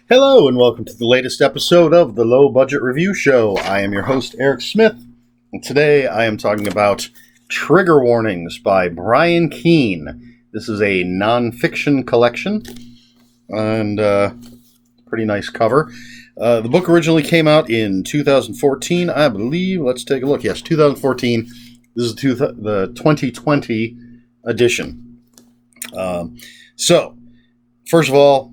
Hello, and welcome to the latest episode of the Low Budget Review Show. I am your host, Eric Smith, and today I am talking about Trigger Warnings by Brian Keene. This is a nonfiction collection, and pretty nice cover. The book originally came out in 2014, I believe. Let's take a look. Yes, 2014. This is the 2020 edition. So, first of all,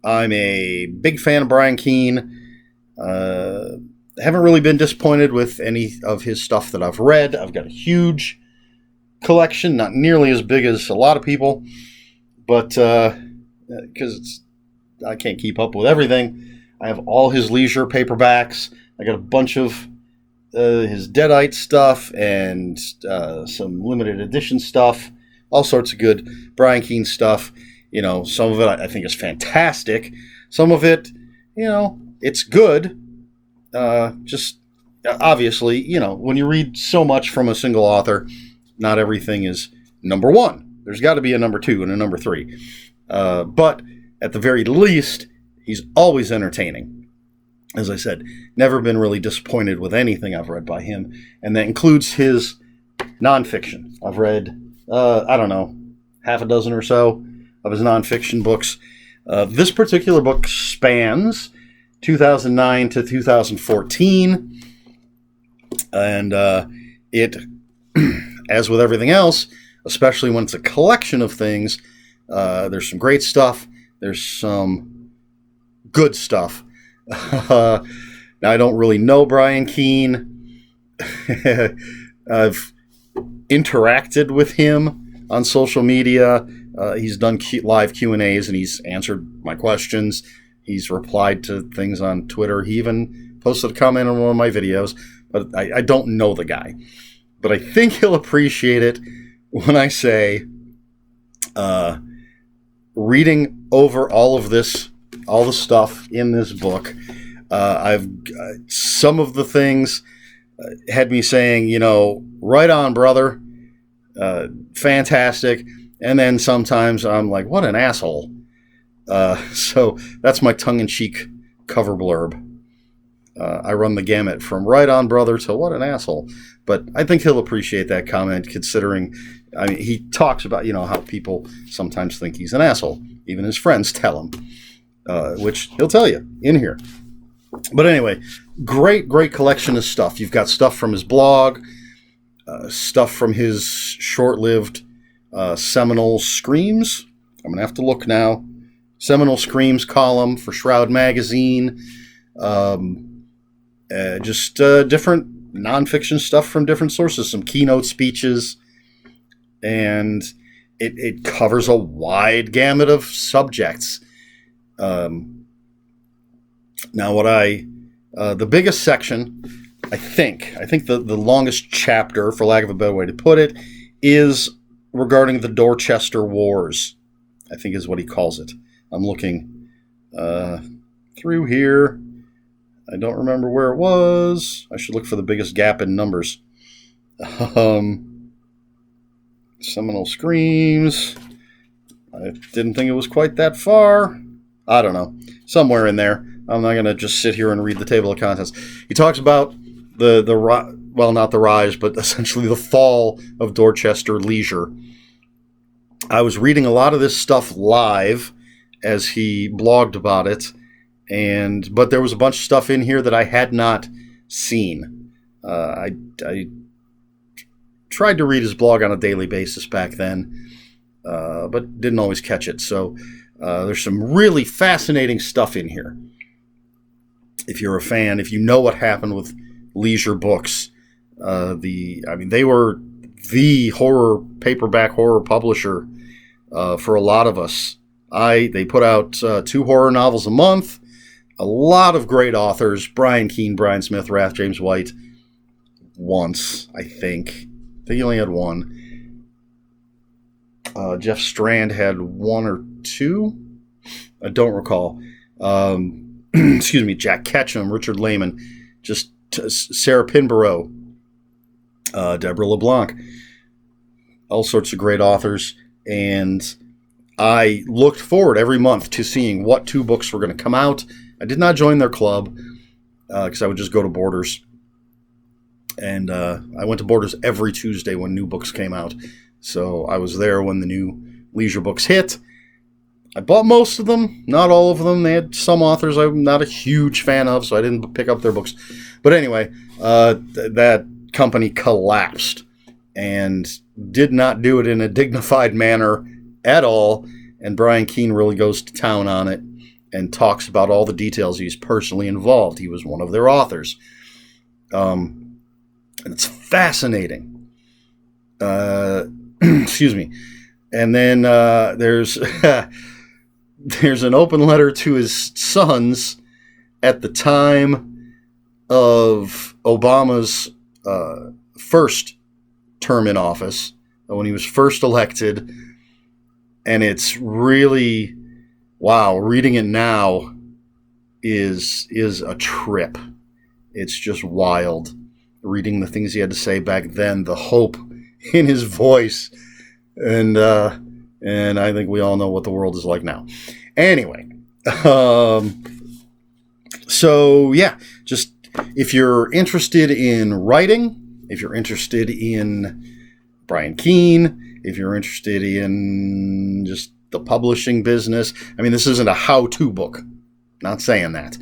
I'm a big fan of Brian Keene. Haven't really been disappointed with any of his stuff that I've read. I've got a huge collection, not nearly as big as a lot of people, but because I can't keep up with everything. I have all his leisure paperbacks. I got a bunch of his Deadite stuff and some limited edition stuff, all sorts of good Brian Keene stuff. You know, some of it I think is fantastic. Some of it, it's good. Just obviously, when you read so much from a single author, not everything is number one. There's got to be a number two and a number three. But at the very least, he's always entertaining. As I said, never been really disappointed with anything I've read by him. And that includes his nonfiction. I've read, half a dozen or so of his nonfiction books. This particular book spans 2009 to 2014. And it, as with everything else, especially when it's a collection of things, there's some great stuff. There's some good stuff. Now, I don't really know Brian Keene. I've interacted with him on social media. He's done live Q&As, and he's answered my questions. He's replied to things on Twitter. He even posted a comment on one of my videos, but I don't know the guy. But I think he'll appreciate it when I say, reading over all of this, all the stuff in this book, some of the things had me saying, right on, brother, fantastic. And then sometimes I'm like, what an asshole. So that's my tongue-in-cheek cover blurb. I run the gamut from right on, brother, to what an asshole. But I think he'll appreciate that comment, considering, he talks about, how people sometimes think he's an asshole. Even his friends tell him, which he'll tell you in here. But anyway, great collection of stuff. You've got stuff from his blog, stuff from his short-lived Seminole Screams. I'm going to have to look now. Seminole Screams column for Shroud Magazine. Just different nonfiction stuff from different sources. Some keynote speeches. And it covers a wide gamut of subjects. Now, the biggest section, I think the longest chapter, for lack of a better way to put it, is regarding the Dorchester Wars, I think is what he calls it. I'm looking through here. I don't remember where it was. I should look for the biggest gap in numbers. Seminole Screams. I didn't think it was quite that far. I don't know. Somewhere in there. I'm not going to just sit here and read the table of contents. He talks about not the rise, but essentially the fall of Dorchester leisure. I was reading a lot of this stuff live as he blogged about it, but there was a bunch of stuff in here that I had not seen. I tried to read his blog on a daily basis back then, but didn't always catch it. So there's some really fascinating stuff in here. If you're a fan, if you know what happened with leisure books, they were the paperback horror publisher for a lot of us. They put out 2 horror novels a month. A lot of great authors: Brian Keene, Brian Smith, Rath, James White. Once, I think he only had one. Jeff Strand had 1 or 2. I don't recall. Excuse me, Jack Ketchum, Richard Lehman, just Sarah Pinborough, Deborah LeBlanc, all sorts of great authors. And I looked forward every month to seeing what 2 books were going to come out. I did not join their club because I would just go to Borders. And I went to Borders every Tuesday when new books came out. So I was there when the new leisure books hit. I bought most of them, not all of them. They had some authors I'm not a huge fan of, so I didn't pick up their books. But anyway, that company collapsed and did not do it in a dignified manner at all. And Brian Keene really goes to town on it and talks about all the details. He's personally involved. He was one of their authors. And it's fascinating. Excuse me. And then there's there's an open letter to his sons at the time of Obama's first term in office, when he was first elected. And it's really, wow, reading it now is a trip. It's just wild. Reading the things he had to say back then, the hope in his voice. And I think we all know what the world is like now. Anyway, so yeah, just if you're interested in writing, if you're interested in Brian Keene, if you're interested in just the publishing business, I mean, this isn't a how-to book. Not saying that,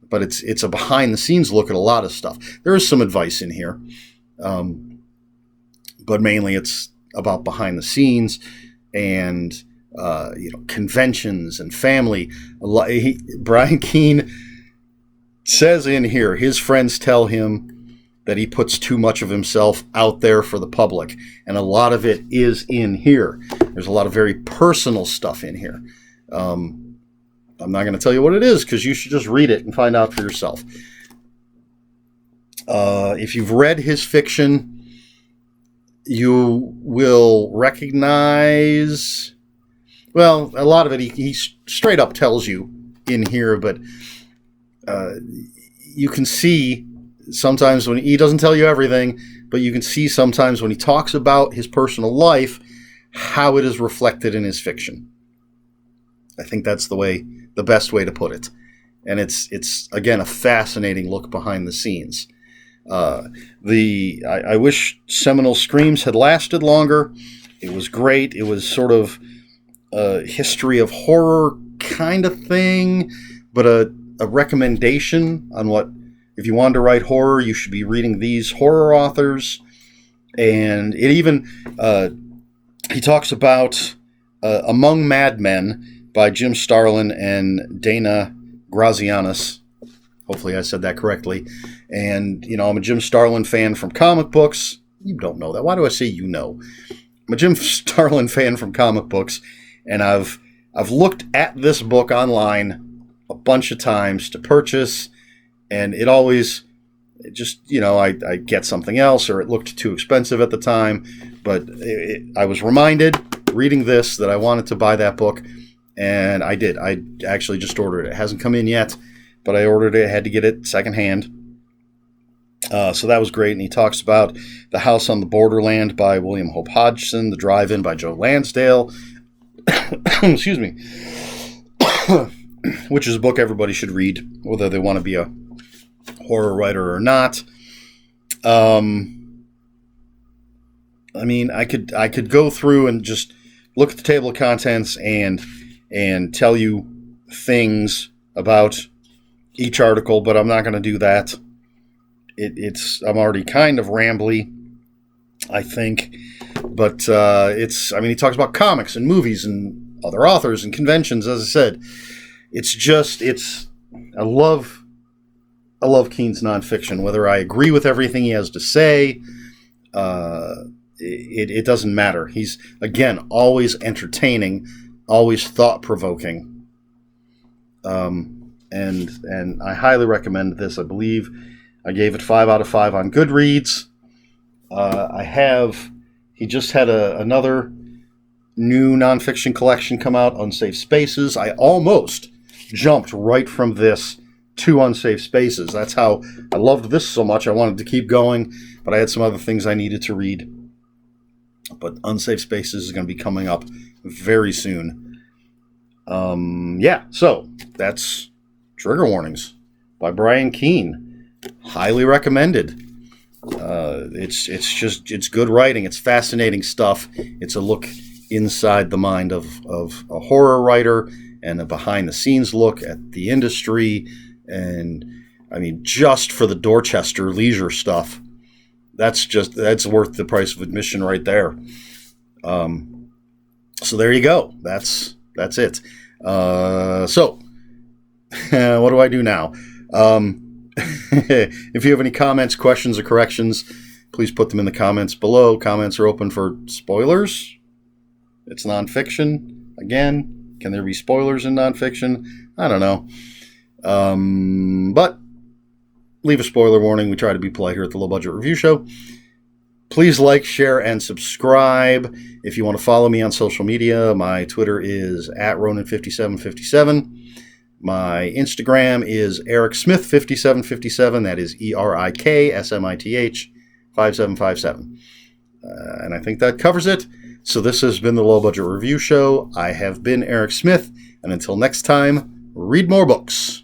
but it's a behind-the-scenes look at a lot of stuff. There is some advice in here, but mainly it's about behind the scenes and conventions and family. Brian Keene says in here his friends tell him that he puts too much of himself out there for the public, and a lot of it is in here. There's a lot of very personal stuff in here. I'm not going to tell you what it is because you should just read it and find out for yourself. If you've read his fiction, you will recognize, well, a lot of it he straight up tells you in here, but you can see sometimes when he doesn't tell you everything, but you can see sometimes when he talks about his personal life, how it is reflected in his fiction. I think that's the best way to put it. And it's again, a fascinating look behind the scenes. I wish Seminole Screams had lasted longer. It was great. It was sort of a history of horror kind of thing, but a recommendation on what, if you wanted to write horror, you should be reading these horror authors. And it even, he talks about Among Madmen by Jim Starlin and Dana Grazianis. Hopefully I said that correctly. And, I'm a Jim Starlin fan from comic books. You don't know that. Why do I say you know? I'm a Jim Starlin fan from comic books, and I've looked at this book online a bunch of times to purchase, and it always just, I get something else, or it looked too expensive at the time. But I was reminded, reading this, that I wanted to buy that book, and I did. I actually just ordered it. It hasn't come in yet, but I ordered it. I had to get it secondhand. So that was great. And he talks about The House on the Borderland by William Hope Hodgson, The Drive-In by Joe Lansdale, excuse me, which is a book everybody should read, whether they want to be a horror writer or not. I mean, I could go through and just look at the table of contents and tell you things about each article, but I'm not going to do that. I'm already kind of rambly, I think, but he talks about comics and movies and other authors and conventions. As I said, I love Keene's nonfiction. Whether I agree with everything he has to say, it doesn't matter. He's, again, always entertaining, always thought-provoking, and I highly recommend this. I believe I gave it 5 out of 5 on Goodreads. He just had another new nonfiction collection come out, Unsafe Spaces. I almost jumped right from this to Unsafe Spaces. That's how I loved this so much. I wanted to keep going, but I had some other things I needed to read. But Unsafe Spaces is going to be coming up very soon. Yeah, so that's Trigger Warnings by Brian Keene. Highly recommended. It's good writing. It's fascinating stuff. It's a look inside the mind of a horror writer and a behind the scenes look at the industry. And I mean, just for the Dorchester leisure stuff, that's worth the price of admission right there. So there you go. That's it. So what do I do now? If you have any comments, questions, or corrections, please put them in the comments below. Comments are open for spoilers. It's nonfiction. Again, can there be spoilers in nonfiction? I don't know. But leave a spoiler warning. We try to be polite here at the Low Budget Review Show. Please like, share, and subscribe. If you want to follow me on social media, my Twitter is @Ronin5757. My Instagram is EricSmith5757. That is ERIKSMITH 5757. And I think that covers it. So this has been the Low Budget Review Show. I have been Eric Smith. And until next time, read more books.